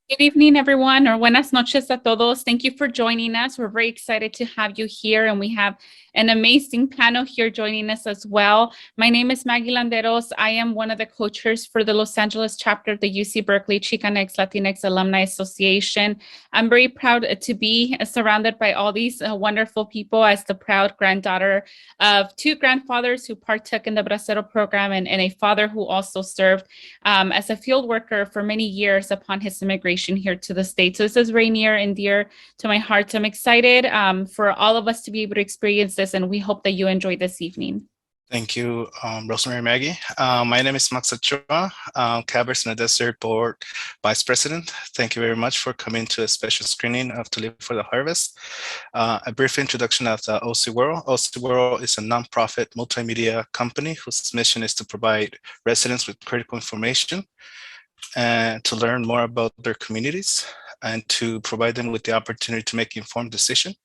Good evening, everyone, or buenas noches a todos. Thank you for joining us. We're very excited to have you here, and we have an amazing panel here joining us as well. My name is Maggie Landeros. I am one of the co-chairs for the Los Angeles chapter of the UC Berkeley Chicanx Latinx Alumni Association. I'm very proud to be surrounded by all these wonderful people as the proud granddaughter of two grandfathers who partook in the Bracero program and a father who also served as a field worker for many years upon his immigration here to the States. So this is very near and dear to my heart. So I'm excited for all of us to be able to experience this, and we hope that you enjoy this evening. Thank you, Rosemary Maggie. My name is Max Ochoa, Cabers in the Desert Board Vice President. Thank you very much for coming to a special screening of To Live for the Harvest. A brief introduction of the OC World. OC World is a nonprofit multimedia company whose mission is to provide residents with critical information and to learn more about their communities and to provide them with the opportunity to make informed decisions.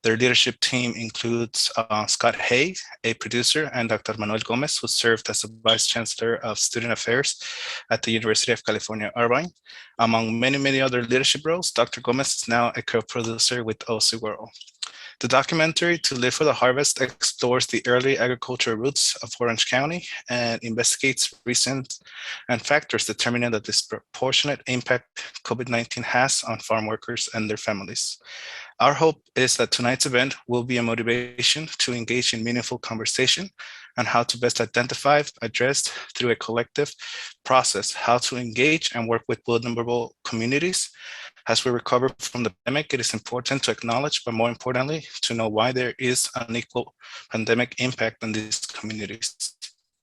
Their leadership team includes Scott Hay, a producer, and Dr. Manuel Gomez, who served as the Vice Chancellor of Student Affairs at the University of California, Irvine. Among many, many other leadership roles, Dr. Gomez is now a co-producer with OC World. The documentary To Live for the Harvest explores the early agricultural roots of Orange County and investigates recent and factors determining the disproportionate impact COVID-19 has on farm workers and their families. Our hope is that tonight's event will be a motivation to engage in meaningful conversation on how to best identify, address through a collective process, how to engage and work with vulnerable communities. As we recover from the pandemic, it is important to acknowledge, but more importantly, to know why there is unequal pandemic impact on these communities.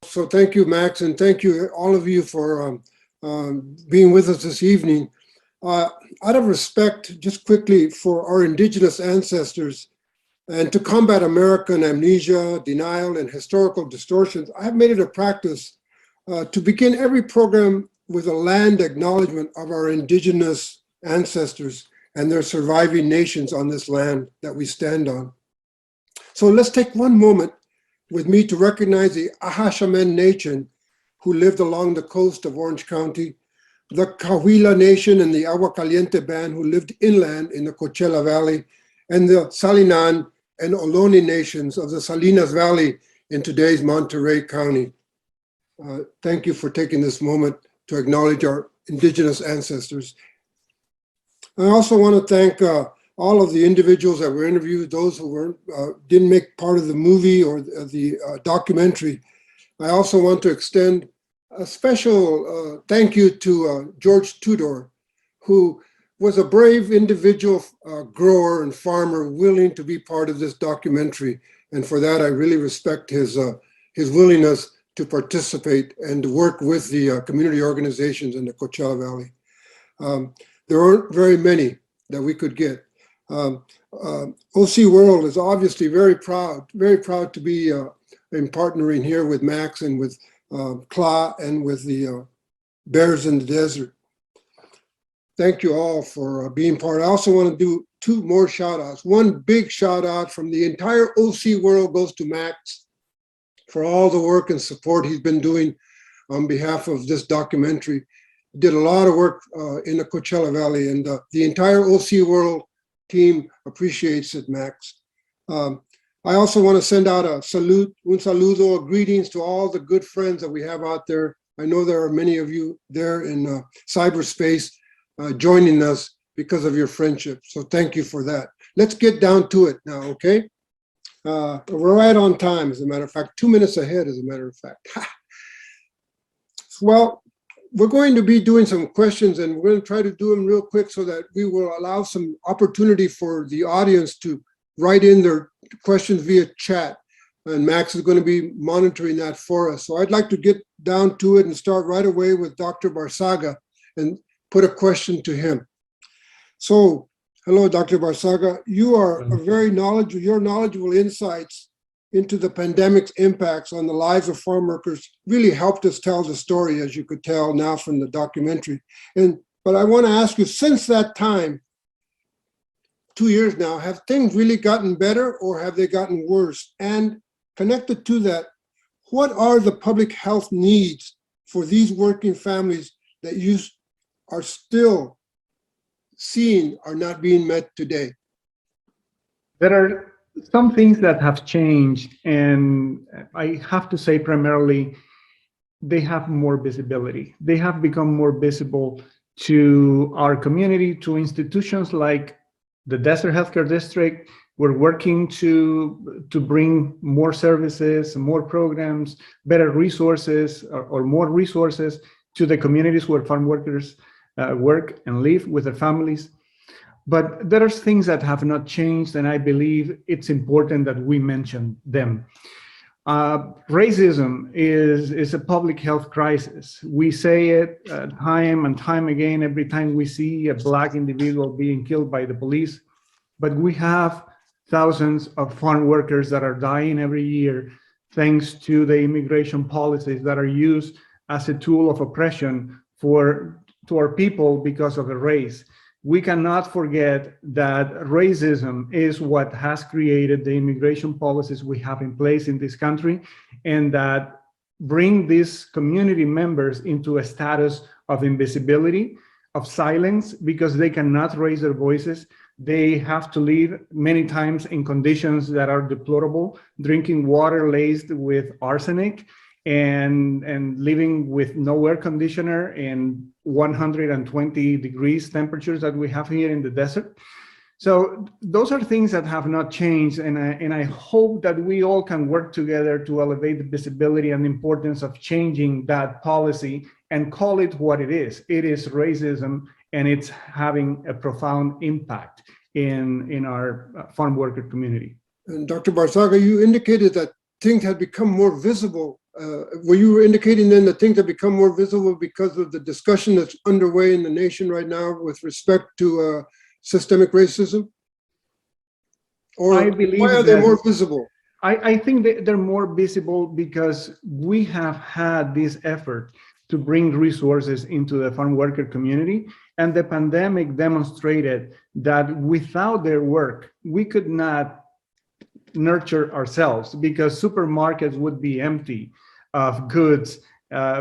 So thank you, Max, and thank you all of you for being with us this evening. Out of respect, just quickly, for our Indigenous ancestors and to combat American amnesia, denial, and historical distortions, I have made it a practice to begin every program with a land acknowledgement of our Indigenous ancestors and their surviving nations on this land that we stand on. So let's take one moment with me to recognize the Ahashamen Nation who lived along the coast of Orange County, the Cahuilla Nation and the Agua Caliente Band who lived inland in the Coachella Valley, and the Salinan and Ohlone nations of the Salinas Valley in today's Monterey County. Thank you for taking this moment to acknowledge our Indigenous ancestors. I also want to thank all of the individuals that were interviewed, those who didn't make part of the movie or the documentary. I also want to extend a special thank you to George Tudor, who was a brave individual grower and farmer willing to be part of this documentary. And for that, I really respect his willingness to participate and to work with the community organizations in the Coachella Valley. There aren't very many that we could get. OC World is obviously very proud to be in partnering here with Max and with CLA and with the Bears in the Desert. Thank you all for being part. I also want to do two more shout outs. One big shout out from the entire OC World goes to Max for all the work and support he's been doing on behalf of this documentary. Did a lot of work in the Coachella Valley, and the entire OC World team appreciates it, Max. I also want to send out a salute, un saludo, greetings to all the good friends that we have out there. I know there are many of you there in cyberspace joining us because of your friendship. So thank you for that. Let's get down to it now, okay? We're right on time, as a matter of fact, 2 minutes ahead, as a matter of fact. Well, we're going to be doing some questions, and we're going to try to do them real quick so that we will allow some opportunity for the audience to write in their questions via chat. And Max is going to be monitoring that for us. So I'd like to get down to it and start right away with Dr. Barsaga and put a question to him. So, hello, Dr. Barsaga. You are your knowledgeable insights into the pandemic's impacts on the lives of farm workers really helped us tell the story, as you could tell now from the documentary. But I want to ask you, since that time, 2 years now, have things really gotten better or have they gotten worse? And connected to that, what are the public health needs for these working families that you are still seeing are not being met today? There are some things that have changed, and I have to say primarily they have more visibility. They have become more visible to our community, to institutions like the Desert Healthcare District. We're working to bring more services, more programs, better resources, or more resources to the communities where farm workers work and live with their families. But there are things that have not changed, and I believe it's important that we mention them. Racism is a public health crisis. We say it time and time again every time we see a Black individual being killed by the police, but we have thousands of farm workers that are dying every year thanks to the immigration policies that are used as a tool of oppression to our people because of the race. We cannot forget that racism is what has created the immigration policies we have in place in this country, and that bring these community members into a status of invisibility, of silence, because they cannot raise their voices. They have to live many times in conditions that are deplorable, drinking water laced with arsenic, and living with no air conditioner and 120 degrees temperatures that we have here in the desert. So those are things that have not changed, and I hope that we all can work together to elevate the visibility and importance of changing that policy and call it what it is. It is racism, and it's having a profound impact in our farm worker community. And Dr. Barzaga, you indicated that things had become more visible. Were you indicating then that things have become more visible because of the discussion that's underway in the nation right now with respect to systemic racism? Or I believe why are they more visible? I think that they're more visible because we have had this effort to bring resources into the farm worker community, and the pandemic demonstrated that without their work, we could not nurture ourselves, because supermarkets would be empty of goods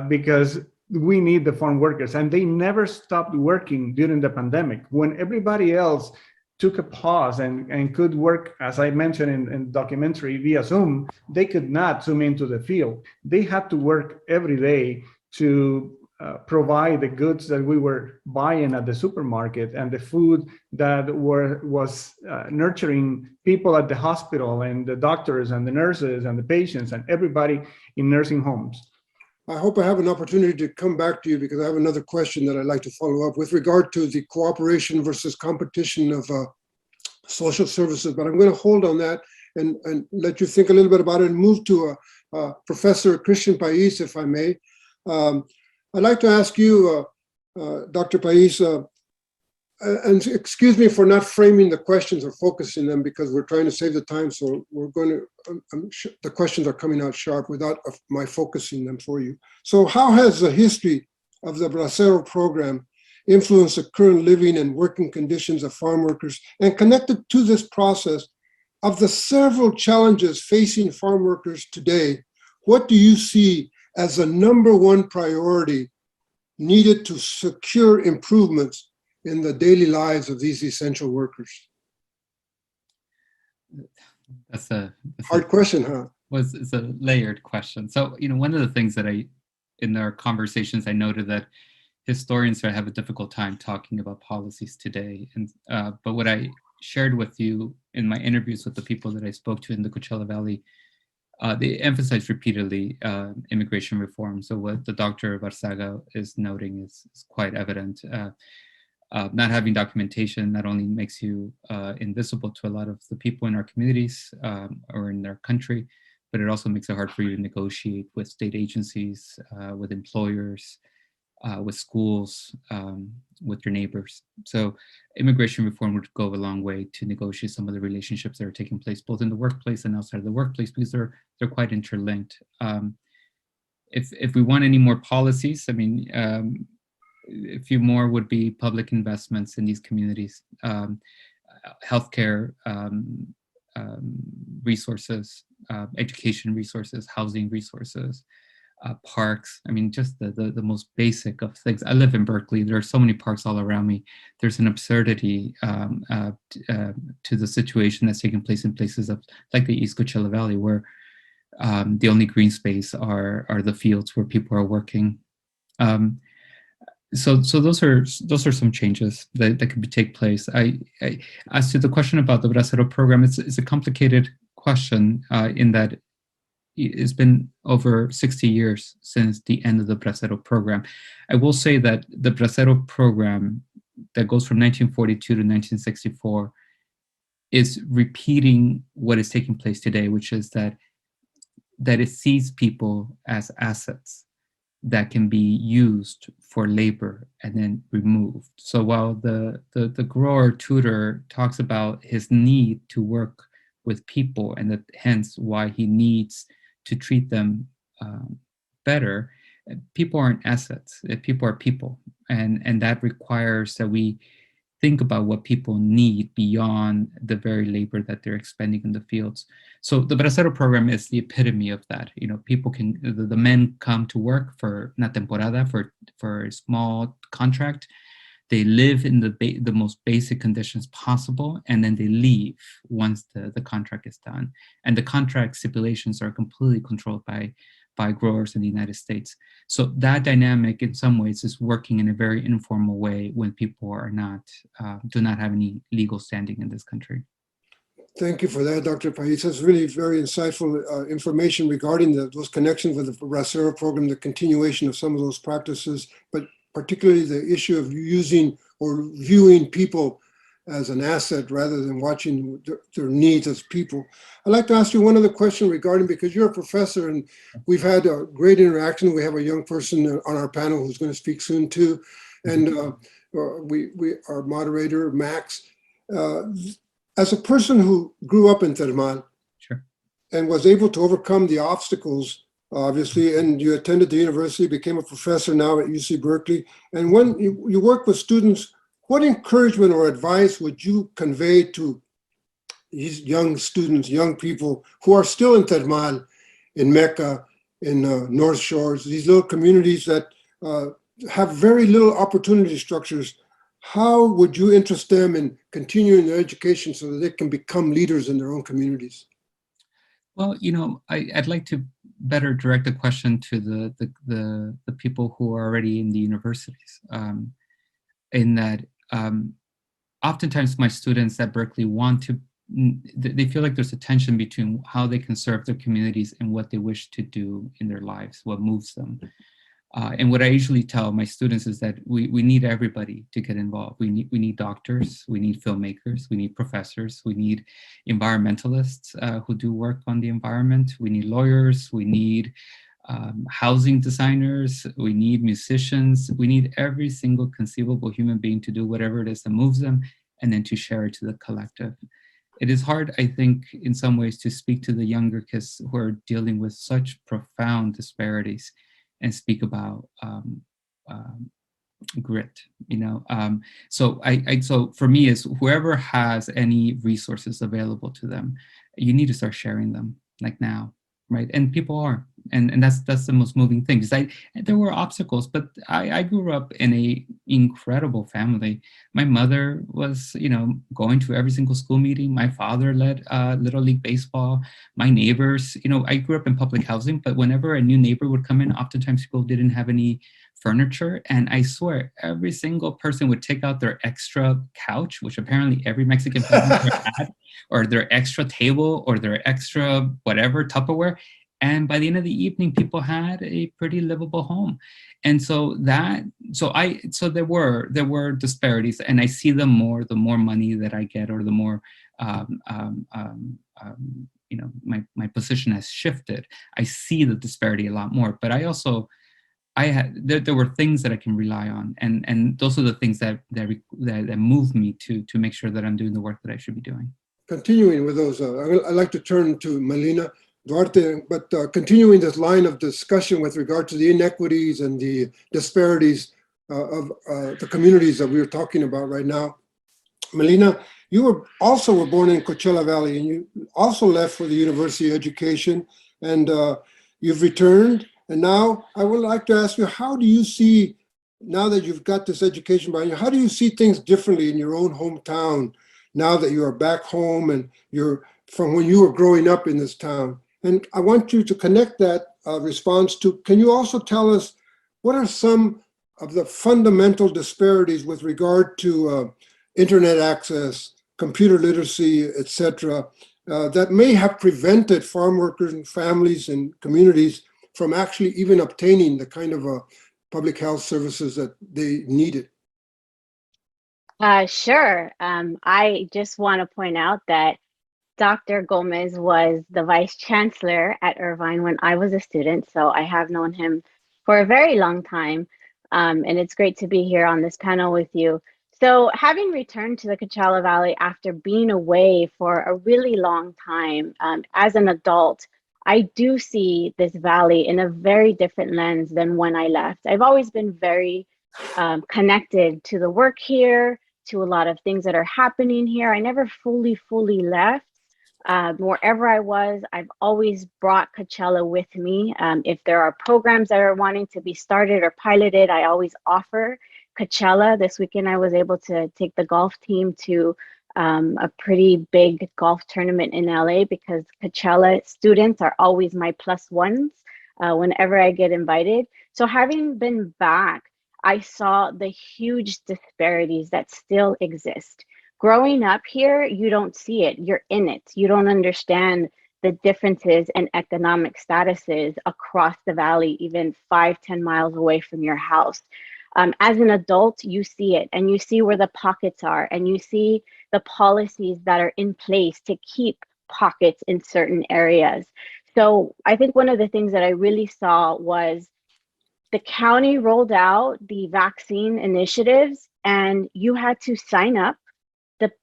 because we need the farm workers, and they never stopped working during the pandemic when everybody else took a pause and could work, as I mentioned in documentary, via Zoom. They could not zoom into the field. They had to work every day to provide the goods that we were buying at the supermarket and the food that was nurturing people at the hospital and the doctors and the nurses and the patients and everybody in nursing homes. I hope I have an opportunity to come back to you, because I have another question that I'd like to follow up with regard to the cooperation versus competition of social services. But I'm going to hold on that and let you think a little bit about it and move to Professor Christian Pais, if I may. I'd like to ask you, Dr. Pais, and excuse me for not framing the questions or focusing them, because we're trying to save the time. So we're going to, the questions are coming out sharp without my focusing them for you. So how has the history of the Bracero program influenced the current living and working conditions of farm workers? And connected to this process, of the several challenges facing farm workers today, what do you see as the #1 priority needed to secure improvements in the daily lives of these essential workers? That's a hard question, huh? It's a layered question. So, one of the things that in our conversations, I noted that historians have a difficult time talking about policies today. And but what I shared with you in my interviews with the people that I spoke to in the Coachella Valley, they emphasized repeatedly immigration reform. So what the Dr. Barzaga is noting is quite evident. Not having documentation not only makes you invisible to a lot of the people in our communities or in their country, but it also makes it hard for you to negotiate with state agencies, with employers, with schools, with your neighbors. So immigration reform would go a long way to negotiate some of the relationships that are taking place both in the workplace and outside of the workplace, because they're quite interlinked. If we want any more policies, I mean, a few more would be public investments in these communities, healthcare resources, education resources, housing resources, parks. I mean, just the most basic of things. I live in Berkeley. There are so many parks all around me. There's an absurdity to the situation that's taking place in places like the East Coachella Valley, where the only green space are the fields where people are working. So those are some changes that could take place. As to the question about the Bracero program, it's a complicated question in that it's been over 60 years since the end of the Bracero program. I will say that the Bracero program that goes from 1942 to 1964 is repeating what is taking place today, which is that it sees people as assets that can be used for labor and then removed. So while the grower tutor talks about his need to work with people and that hence why he needs to treat them better, people aren't assets. People are people, and that requires that we think about what people need beyond the very labor that they're expending in the fields. So the Bracero program is the epitome of that. You know, people can, the men come to work for una temporada, for a small contract. They live in the most basic conditions possible, and then they leave once the contract is done. And the contract stipulations are completely controlled by growers in the United States. So that dynamic in some ways is working in a very informal way when people are do not have any legal standing in this country. Thank you for that, Dr. Paiza. It's really very insightful information regarding those connections with the Bracero program, the continuation of some of those practices, but particularly the issue of using or viewing people as an asset rather than watching their needs as people. I'd like to ask you one other question regarding, because you're a professor and we've had a great interaction. We have a young person on our panel who's going to speak soon too. And our moderator, Max, as a person who grew up in Termal, sure, and was able to overcome the obstacles, obviously, and you attended the university, became a professor now at UC Berkeley. And when you work with students, what encouragement or advice would you convey to these young students, young people who are still in Termal, in Mecca, in North Shores, these little communities that have very little opportunity structures? How would you interest them in continuing their education so that they can become leaders in their own communities? Well, you know, I'd like to better direct the question to the people who are already in the universities, in that oftentimes my students at Berkeley they feel like there's a tension between how they can serve their communities and what they wish to do in their lives, what moves them. And what I usually tell my students is that we need everybody to get involved. We need doctors, we need filmmakers, we need professors, we need environmentalists who do work on the environment, we need lawyers, we need housing designers, we need musicians, we need every single conceivable human being to do whatever it is that moves them and then to share it to the collective. It is hard, I think, in some ways to speak to the younger kids who are dealing with such profound disparities and speak about grit, you know. So for me, is whoever has any resources available to them, you need to start sharing them, like now, right? And people are, and that's the most moving thing. Because there were obstacles, but I grew up in a incredible family. My mother was, you know, going to every single school meeting. My father led Little League Baseball. My neighbors, you know, I grew up in public housing, but whenever a new neighbor would come in, oftentimes people didn't have any furniture. And I swear, every single person would take out their extra couch, which apparently every Mexican family had, or their extra table, or their extra whatever, Tupperware. And by the end of the evening, people had a pretty livable home. And so there were disparities, and I see them more the more money that I get, or the more you know, my position has shifted. I see the disparity a lot more, but I also there were things that I can rely on, and those are the things that move me to make sure that I'm doing the work that I should be doing. Continuing with those, I'd like to turn to Melina Duarte, but continuing this line of discussion with regard to the inequities and the disparities of the communities that we are talking about right now. Melina, you were born in Coachella Valley, and you also left for the university education, and you've returned, And now I would like to ask you, how do you see, now that you've got this education behind you, how do you see things differently in your own hometown now that you are back home and you're from when you were growing up in this town? And I want you to connect that response to, can you also tell us what are some of the fundamental disparities with regard to internet access, computer literacy, et cetera, that may have prevented farm workers and families and communities from actually even obtaining the kind of public health services that they needed? Sure. I just want to point out that Dr. Gomez was the vice chancellor at Irvine when I was a student, so I have known him for a very long time, and it's great to be here on this panel with you. So having returned to the Coachella Valley after being away for a really long time, as an adult, I do see this valley in a very different lens than when I left. I've always been very connected to the work here, to a lot of things that are happening here. I never fully left. Wherever I was, I've always brought Coachella with me. If there are programs that are wanting to be started or piloted, I always offer Coachella. This weekend, I was able to take the golf team to a pretty big golf tournament in LA because Coachella students are always my plus ones whenever I get invited. So having been back, I saw the huge disparities that still exist. Growing up here, you don't see it, you're in it. You don't understand the differences in economic statuses across the valley, even 5-10 miles away from your house. As an adult, you see it and you see where the pockets are and you see the policies that are in place to keep pockets in certain areas. So I think one of the things that I really saw was the county rolled out the vaccine initiatives and you had to sign up.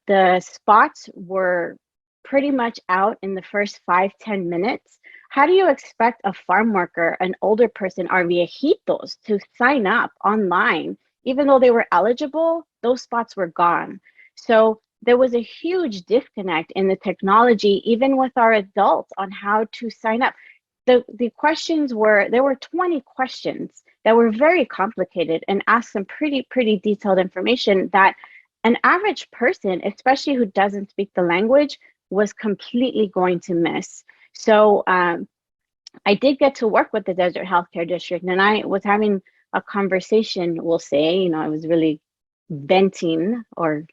The spots were pretty much out in the first 5-10 minutes. How do you expect a farm worker, an older person, our viejitos, to sign up online? Even though they were eligible, those spots were gone. So there was a huge disconnect in the technology, even with our adults, on how to sign up. The questions were, there were 20 questions that were very complicated and asked some pretty detailed information that an average person, especially who doesn't speak the language, was completely going to miss. So I did get to work with the Desert Healthcare District, and I was having a conversation, we'll say, I was really venting or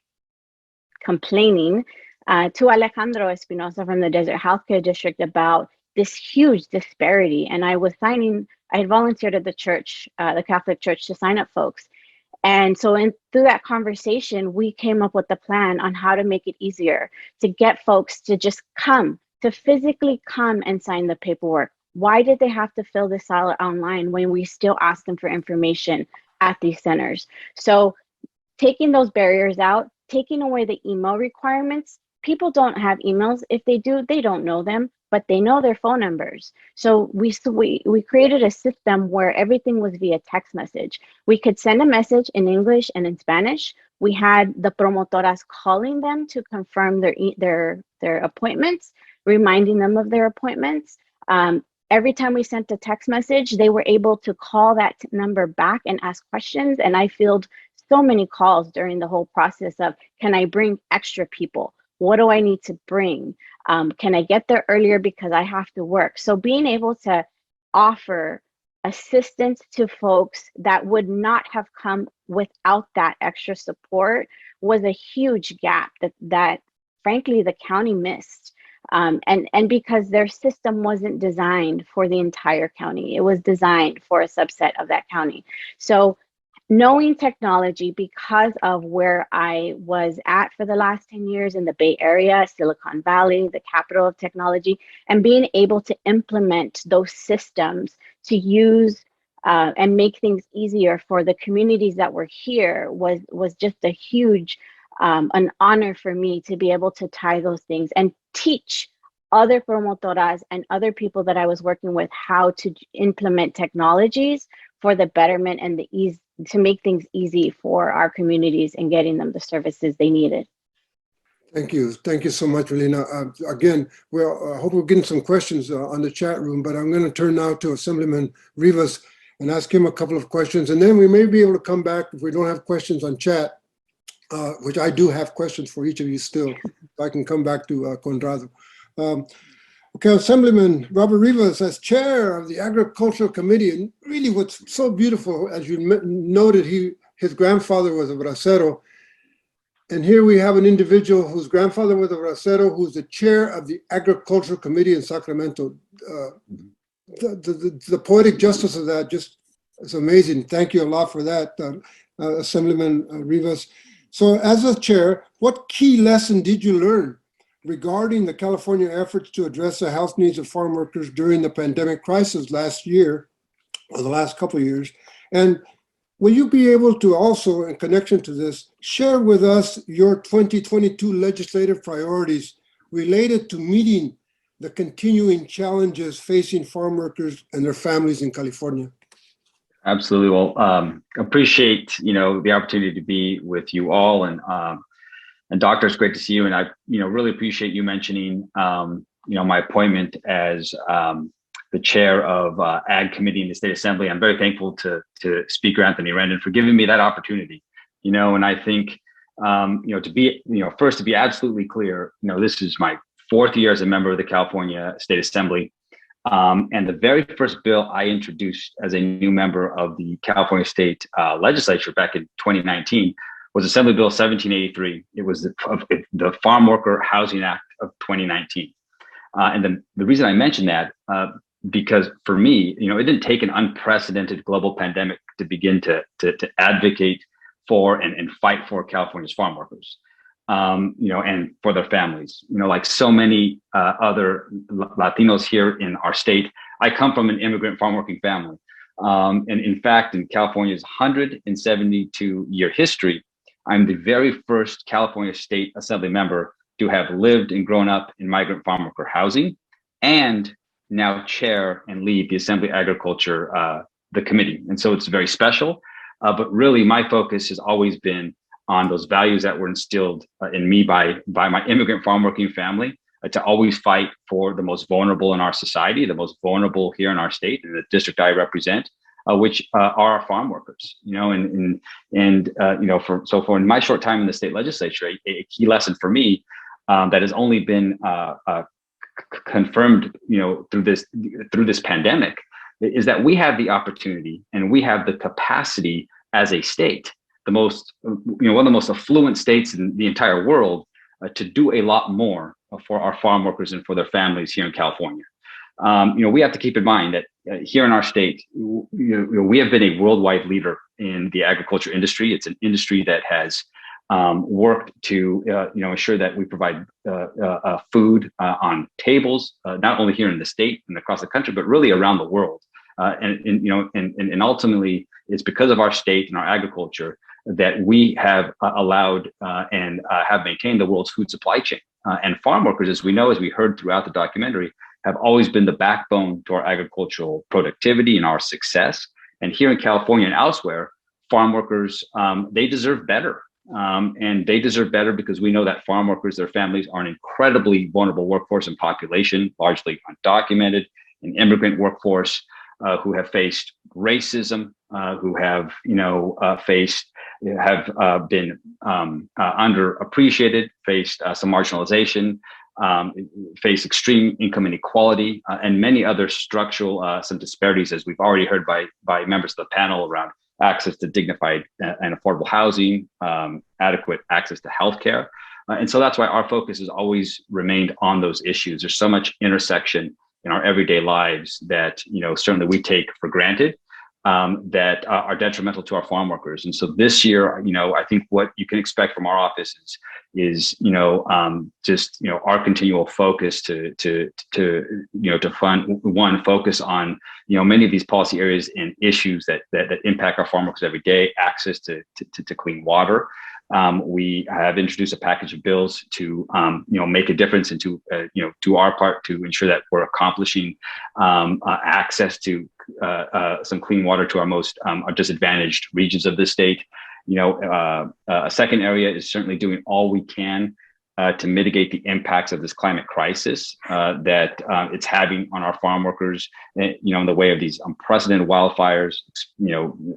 complaining to Alejandro Espinosa from the Desert Healthcare District about this huge disparity. And I had volunteered at the church, the Catholic Church, to sign up folks. And so through that conversation, we came up with a plan on how to make it easier to get folks to just to physically come and sign the paperwork. Why did they have to fill this out online when we still ask them for information at these centers? So taking those barriers out, taking away the email requirements. People don't have emails. If they do, they don't know them, but they know their phone numbers. So we created a system where everything was via text message. We could send a message in English and in Spanish. We had the promotoras calling them to confirm their appointments, reminding them of their appointments. Every time we sent a text message, they were able to call that number back and ask questions. And I fielded so many calls during the whole process of, can I bring extra people? What do I need to bring? Can I get there earlier because I have to work? So being able to offer assistance to folks that would not have come without that extra support was a huge gap that frankly the county missed. And because their system wasn't designed for the entire county, it was designed for a subset of that county. So knowing technology, because of where I was at for the last 10 years in the Bay Area, Silicon Valley, the capital of technology, and being able to implement those systems to use and make things easier for the communities that were here was just a huge, an honor for me to be able to tie those things and teach other promotoras and other people that I was working with how to implement technologies for the betterment and the ease, to make things easy for our communities and getting them the services they needed. Thank you. Thank you so much, Melina. Again, I hope we're getting some questions on the chat room, but I'm going to turn now to Assemblyman Rivas and ask him a couple of questions. And then we may be able to come back if we don't have questions on chat, which I do have questions for each of you still. So I can come back to Conrado. Okay, Assemblyman Robert Rivas, as chair of the Agricultural Committee, and really what's so beautiful, as you noted, his grandfather was a bracero. And here we have an individual whose grandfather was a bracero, who's the chair of the Agricultural Committee in Sacramento. The poetic justice of that just is amazing. Thank you a lot for that, Assemblyman Rivas. So as a chair, what key lesson did you learn regarding the California efforts to address the health needs of farm workers during the pandemic crisis last year, or the last couple of years? And will you be able to also, in connection to this, share with us your 2022 legislative priorities related to meeting the continuing challenges facing farm workers and their families in California? Absolutely. Well, appreciate the opportunity to be with you all, and Doctor, it's great to see you. And I really appreciate you mentioning my appointment as the chair of Ag Committee in the State Assembly. I'm very thankful to Speaker Anthony Rendon for giving me that opportunity. And I think to be first, to be absolutely clear, this is my 4th year as a member of the California State Assembly. And the very first bill I introduced as a new member of the California State Legislature back in 2019 was Assembly Bill 1783. It was the Farmworker Housing Act of 2019. And then the reason I mentioned that, because for me, it didn't take an unprecedented global pandemic to begin to advocate for and fight for California's farm workers. And for their families. Like so many other Latinos here in our state, I come from an immigrant farm working family. And in fact, in California's 172-year history, I'm the very first California State Assembly member to have lived and grown up in migrant farm worker housing, and now chair and lead the Assembly Agriculture, the committee. And so it's very special, but really my focus has always been on those values that were instilled in me by my immigrant farm working family, to always fight for the most vulnerable in our society, the most vulnerable here in our state, in the district I represent, which are our farm workers. For in my short time in the state legislature, a key lesson for me that has only been confirmed, through this pandemic, is that we have the opportunity and we have the capacity as a state, one of the most affluent states in the entire world, to do a lot more for our farm workers and for their families here in California. We have to keep in mind that here in our state, we have been a worldwide leader in the agriculture industry. It's an industry that has worked to ensure that we provide food on tables, not only here in the state and across the country, but really around the world. And ultimately, it's because of our state and our agriculture that we have allowed and have maintained the world's food supply chain. And farm workers, as we know, as we heard throughout the documentary, have always been the backbone to our agricultural productivity and our success. And here in California and elsewhere, farm workers, they deserve better. And they deserve better because we know that farm workers, their families, are an incredibly vulnerable workforce and population, largely undocumented, an immigrant workforce who have faced racism, who have been underappreciated, faced some marginalization, face extreme income inequality, and many other structural some disparities, as we've already heard by members of the panel, around access to dignified and affordable housing, adequate access to healthcare. And so that's why our focus has always remained on those issues. There's so much intersection in our everyday lives that certainly we take for granted, that are detrimental to our farm workers. And so this year, I think what you can expect from our office is just our continual focus to focus on many of these policy areas and issues that impact our farm workers every day. Access to clean water. We have introduced a package of bills to make a difference and to do our part to ensure that we're accomplishing access to some clean water to our most disadvantaged regions of the state. A second area is certainly doing all we can to mitigate the impacts of this climate crisis that it's having on our farm workers, in the way of these unprecedented wildfires,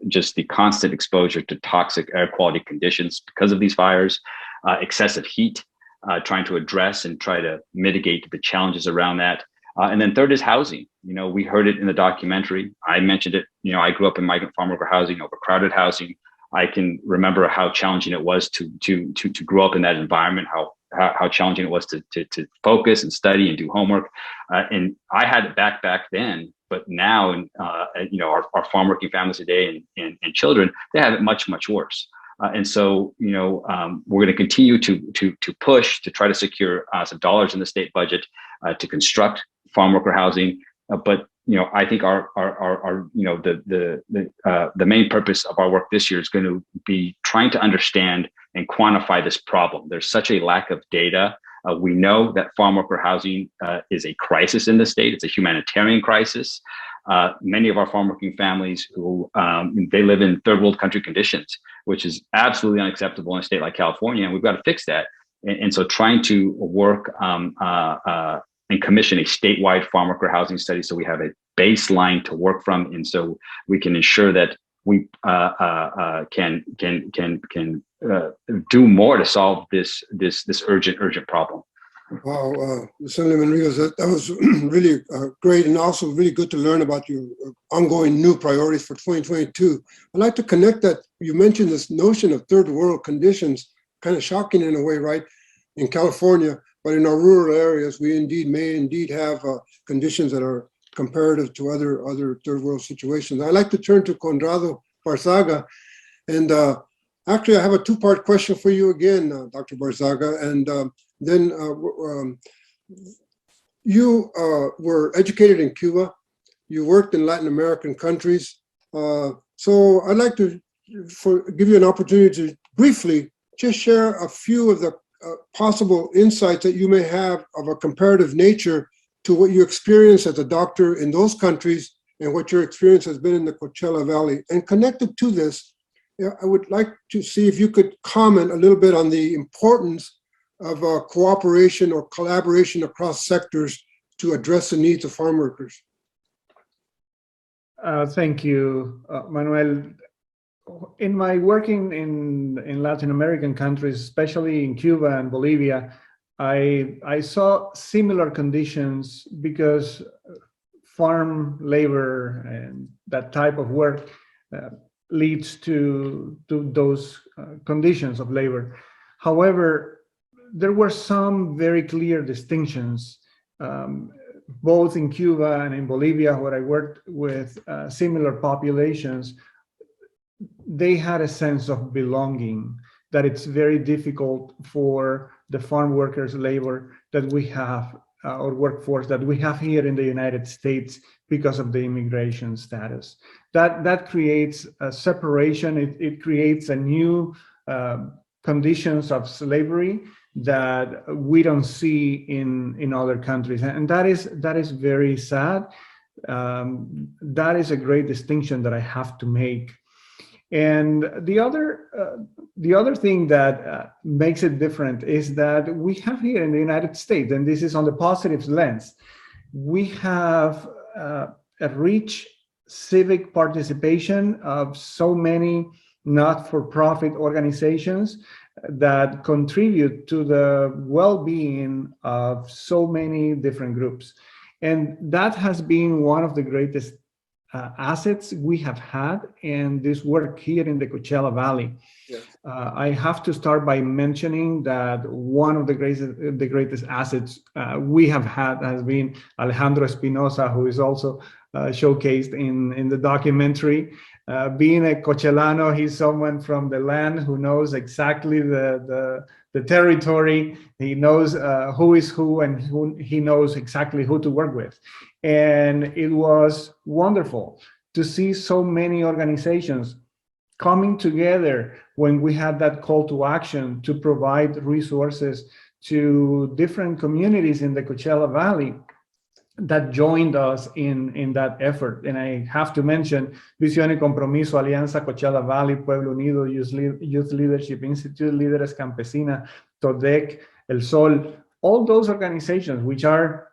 just the constant exposure to toxic air quality conditions because of these fires, excessive heat, trying to address and try to mitigate the challenges around that. And then third is housing. We heard it in the documentary. I mentioned it. I grew up in migrant farm worker housing, overcrowded housing. I can remember how challenging it was to grow up in that environment, how challenging it was to focus and study and do homework. And I had it back then, but now, our farm working families today and children, they have it much, much worse. And so, we're going to continue to push to try to secure some dollars in the state budget to construct farm worker housing. But I think the main purpose of our work this year is going to be trying to understand and quantify this problem. There's such a lack of data. We know that farm worker housing is a crisis in the state. It's a humanitarian crisis. Many of our farm working families who they live in third world country conditions, which is absolutely unacceptable in a state like California, and we've got to fix that. And so trying to work and commission a statewide farm worker housing study so we have a baseline to work from, and so we can ensure that we can do more to solve this urgent problem. Wow, Assemblyman Rios, that was really great, and also really good to learn about your ongoing new priorities for 2022. I'd like to connect that. You mentioned this notion of third world conditions, kind of shocking in a way, right? In California, but in our rural areas, we may have conditions that are comparative to other third world situations. I'd like to turn to Conrado Barzaga, and actually I have a two-part question for you again, Dr. Barzaga, and then you were educated in Cuba, you worked in Latin American countries, so I'd like to give you an opportunity to briefly just share a few of the possible insights that you may have of a comparative nature to what you experienced as a doctor in those countries and what your experience has been in the Coachella Valley. And connected to this, I would like to see if you could comment a little bit on the importance of cooperation or collaboration across sectors to address the needs of farm workers. Thank you, Manuel. In my working in Latin American countries, especially in Cuba and Bolivia, I saw similar conditions because farm labor and that type of work leads to those conditions of labor. However, there were some very clear distinctions, both in Cuba and in Bolivia, where I worked with similar populations. They had a sense of belonging that it's very difficult for the farm workers' labor that we have, or workforce that we have here in the United States because of the immigration status. That creates a separation. It creates a new conditions of slavery that we don't see in other countries, and that is very sad. That is a great distinction that I have to make. And the other thing that makes it different is that we have here in the United States, and this is on the positive lens, we have a rich civic participation of so many not-for-profit organizations that contribute to the well-being of so many different groups. And that has been one of the greatest assets we have had in this work here in the Coachella Valley. Yes. I have to start by mentioning that one of the greatest assets we have had has been Alejandro Espinosa, who is also showcased in the documentary. Being a Coachelano, he's someone from the land who knows exactly the territory. He knows who is who, and he knows exactly who to work with. And it was wonderful to see so many organizations coming together when we had that call to action to provide resources to different communities in the Coachella Valley that joined us in that effort. And I have to mention Visión y Compromiso, Alianza Coachella Valley, Pueblo Unido, Youth Leadership Institute, Líderes Campesina, TODEC, El Sol, all those organizations, which are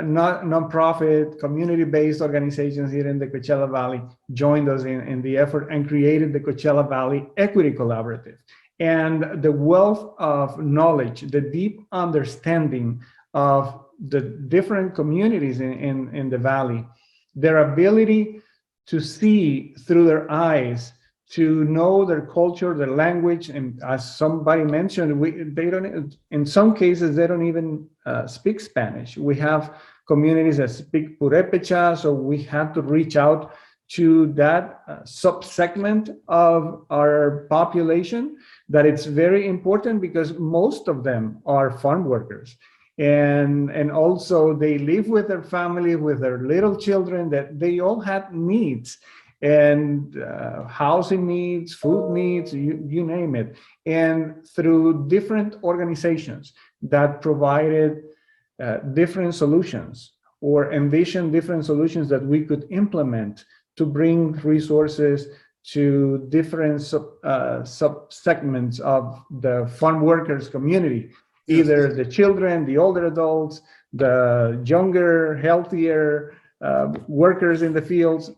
not nonprofit, community-based organizations here in the Coachella Valley, joined us in the effort and created the Coachella Valley Equity Collaborative. And the wealth of knowledge, the deep understanding of the different communities in the valley, their ability to see through their eyes, to know their culture, their language, and as somebody mentioned, they don't. In some cases, they don't even speak Spanish. We have communities that speak Purépecha, so we had to reach out to that subsegment of our population. That it's very important because most of them are farm workers. And also they live with their family, with their little children, that they all had needs and housing needs, food needs, you name it. And through different organizations that provided different solutions or envisioned different solutions that we could implement to bring resources to different sub-segments of the farm workers community. Either the children, the older adults, the younger, healthier workers in the fields,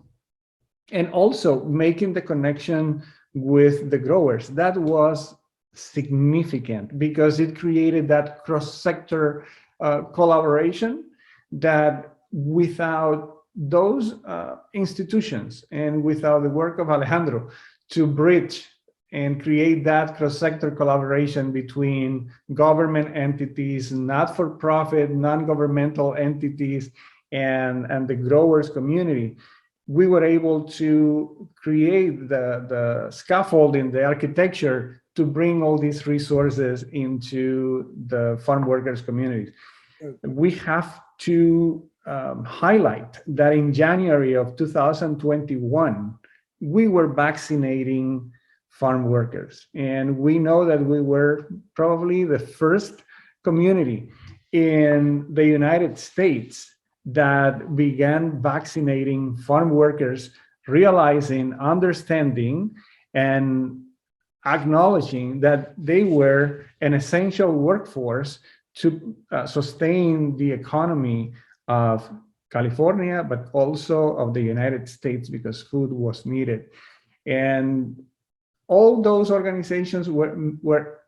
and also making the connection with the growers. That was significant because it created that cross-sector collaboration that without those institutions and without the work of Alejandro to bridge and create that cross-sector collaboration between government entities, not-for-profit, non-governmental entities, and the growers community, we were able to create the scaffolding, the architecture to bring all these resources into the farm workers communities. We have to highlight that in January of 2021, we were vaccinating farm workers. And we know that we were probably the first community in the United States that began vaccinating farm workers, realizing, understanding, and acknowledging that they were an essential workforce to sustain the economy of California, but also of the United States because food was needed. And all those organizations were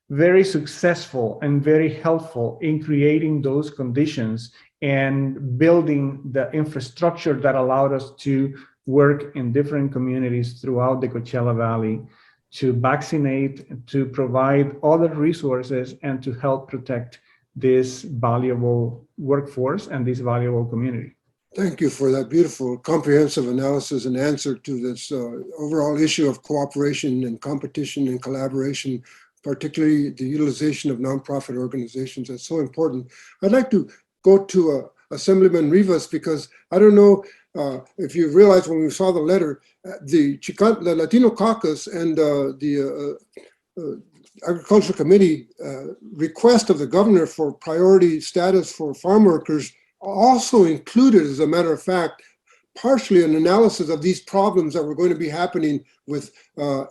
very successful and very helpful in creating those conditions and building the infrastructure that allowed us to work in different communities throughout the Coachella Valley to vaccinate, to provide other resources, and to help protect this valuable workforce and this valuable community. Thank you for that beautiful, comprehensive analysis and answer to this overall issue of cooperation and competition and collaboration, particularly the utilization of nonprofit organizations. That's so important. I'd like to go to Assemblyman Rivas because I don't know if you realized when we saw the letter, the Latino Caucus and the Agricultural Committee request of the governor for priority status for farm workers also included, as a matter of fact, partially an analysis of these problems that were going to be happening with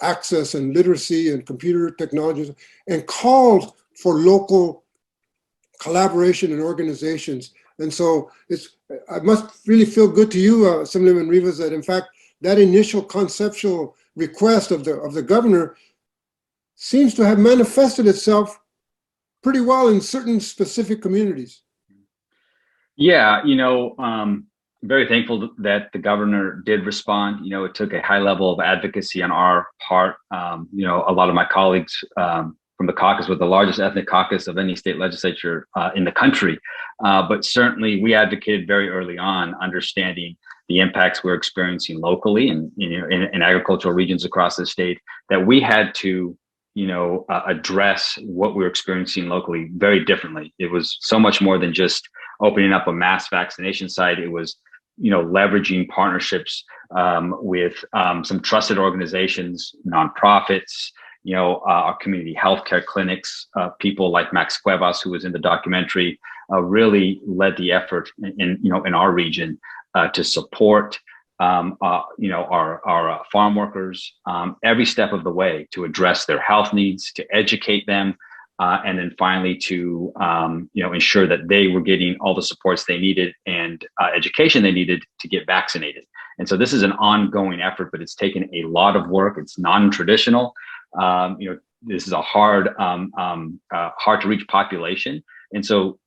access and literacy and computer technologies, and called for local collaboration and organizations. And so I must really feel good to you, Assemblyman Rivas, that in fact, that initial conceptual request of the governor seems to have manifested itself pretty well in certain specific communities. Yeah, very thankful that the governor did respond. It took a high level of advocacy on our part. A lot of my colleagues from the caucus were the largest ethnic caucus of any state legislature in the country. But certainly we advocated very early on, understanding the impacts we're experiencing locally and in agricultural regions across the state, that we had to address what we're experiencing locally very differently. It was so much more than just opening up a mass vaccination site. It was, leveraging partnerships with some trusted organizations, nonprofits, our community healthcare clinics, people like Max Cuevas, who was in the documentary, really led the effort in our region to support our farm workers every step of the way, to address their health needs, to educate them and then finally to ensure that they were getting all the supports they needed and education they needed to get vaccinated. And so this is an ongoing effort, but it's taken a lot of work. It's non-traditional. This is a hard to reach population. And so,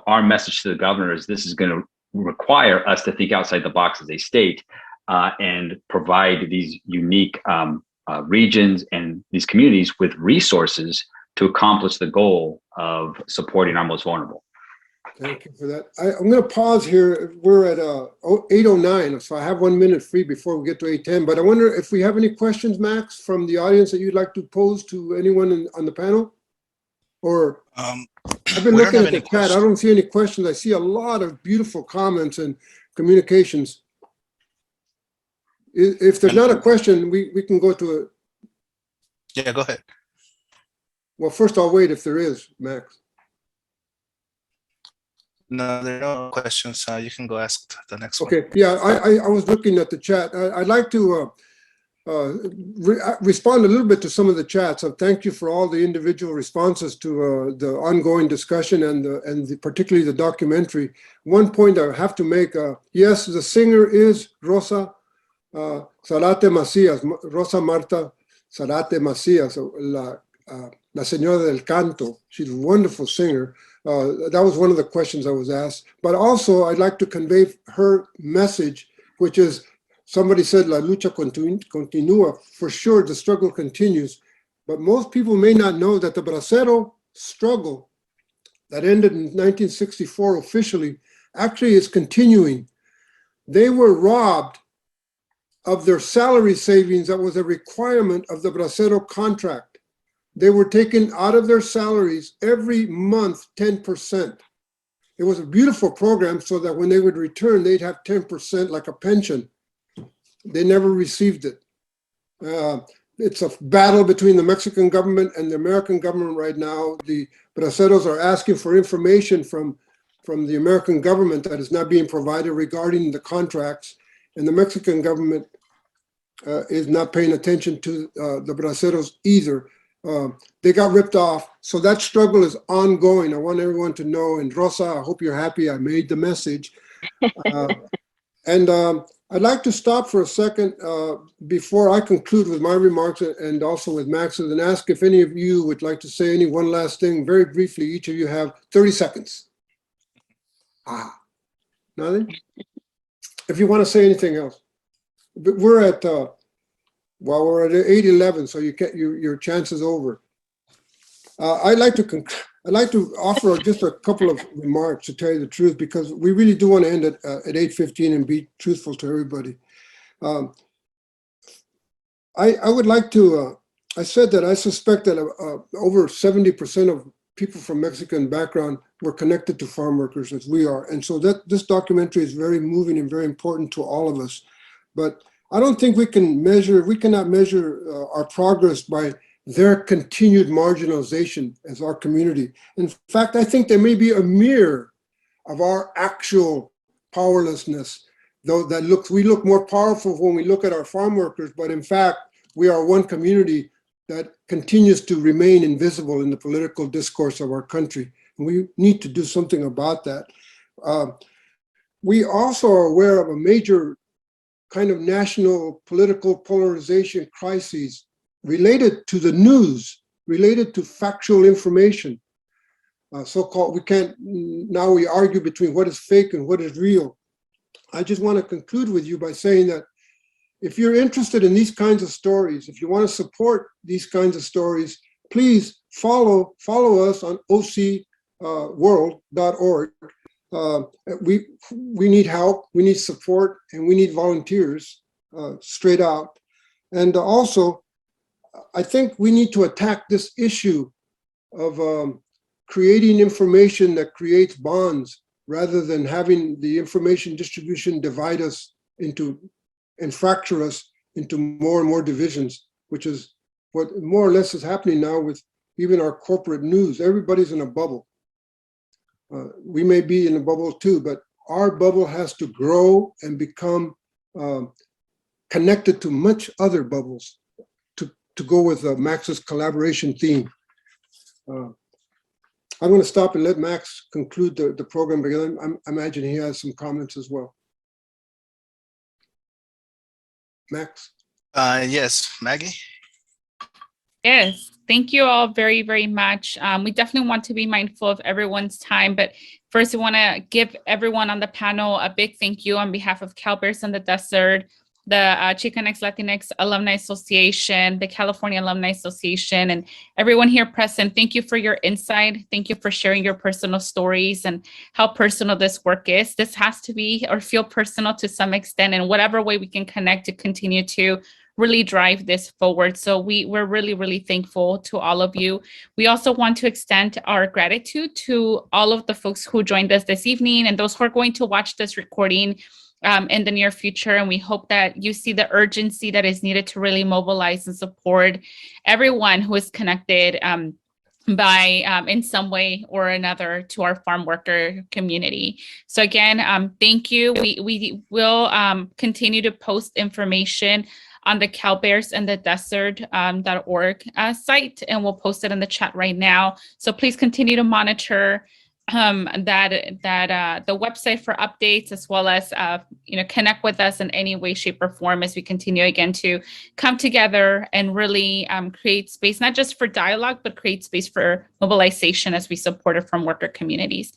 our message to the governor is this is going to require us to think outside the box as a state and provide these unique regions and these communities with resources to accomplish the goal of supporting our most vulnerable. Thank you for that. I'm going to pause here. We're at 8:09, so I have 1 minute free before we get to 8:10. But I wonder if we have any questions, Max, from the audience that you'd like to pose to anyone on the panel? Or I've been looking at the chat. I don't see any questions. I see a lot of beautiful comments and communications. If there's not a question, we can go to it. Yeah, go ahead. Well, first I'll wait if there is, Max. No, there are no questions. You can go ask the next one. Okay, yeah, I was looking at the chat. I'd like to respond a little bit to some of the chats. So thank you for all the individual responses to the ongoing discussion and particularly the documentary. One point I have to make, yes, the singer is Rosa Zarate Macías, Rosa Marta Zarate Macías, La Señora del Canto. She's a wonderful singer. That was one of the questions I was asked. But also, I'd like to convey her message, which is, somebody said, La lucha continúa. For sure, the struggle continues. But most people may not know that the Bracero struggle that ended in 1964 officially actually is continuing. They were robbed of their salary savings that was a requirement of the Bracero contract. They were taken out of their salaries every month, 10%. It was a beautiful program so that when they would return, they'd have 10% like a pension. They never received it. It's a battle between the Mexican government and the American government right now. The Braceros are asking for information from the American government that is not being provided regarding the contracts, and the Mexican government is not paying attention to the Braceros either. They got ripped off. So that struggle is ongoing. I want everyone to know. And Rosa, I hope you're happy I made the message. And I'd like to stop for a second before I conclude with my remarks and also with Max's, and ask if any of you would like to say any one last thing very briefly. Each of you have 30 seconds. Nothing? If you want to say anything else. But we're at we're at 8:11, so your chance is over. I'd like to offer just a couple of remarks, to tell you the truth, because we really do want to end at 8:15 and be truthful to everybody. I would like to. I said that I suspect that over 70% of people from Mexican background were connected to farm workers, as we are, and so that this documentary is very moving and very important to all of us. But I don't think we cannot measure our progress by their continued marginalization as our community. In fact, I think there may be a mirror of our actual powerlessness, though we look more powerful when we look at our farm workers, but in fact, we are one community that continues to remain invisible in the political discourse of our country. And we need to do something about that. We also are aware of a major kind of national political polarization crises related to the news, related to factual information. So-called, now we argue between what is fake and what is real. I just want to conclude with you by saying that if you're interested in these kinds of stories, if you want to support these kinds of stories, please follow us on ocworld.org. We need help, we need support, and we need volunteers, straight out. And also, I think we need to attack this issue of creating information that creates bonds, rather than having the information distribution divide us into and fracture us into more and more divisions, which is what more or less is happening now with even our corporate news. Everybody's in a bubble. We may be in a bubble too, but our bubble has to grow and become connected to much other bubbles, to go with Max's collaboration theme. I'm going to stop and let Max conclude the program because I imagine he has some comments as well. Max? Yes, Maggie? Yes, thank you all very, very much. We definitely want to be mindful of everyone's time, but first, I want to give everyone on the panel a big thank you on behalf of Cal Bears in the Desert, the Chicanx Latinx Alumni Association, the California Alumni Association, and everyone here present. Thank you for your insight. Thank you for sharing your personal stories and how personal this work is. This has to be or feel personal to some extent, in whatever way we can connect to continue to really drive this forward. So we're really, really thankful to all of you. We also want to extend our gratitude to all of the folks who joined us this evening and those who are going to watch this recording in the near future. And we hope that you see the urgency that is needed to really mobilize and support everyone who is connected by in some way or another to our farm worker community. So again, thank you. We will continue to post information on the Cal Bears and the Desert.org site, and we'll post it in the chat right now. So please continue to monitor the website for updates, as well as connect with us in any way, shape, or form as we continue again to come together and really create space, not just for dialogue, but create space for mobilization as we support it from worker communities.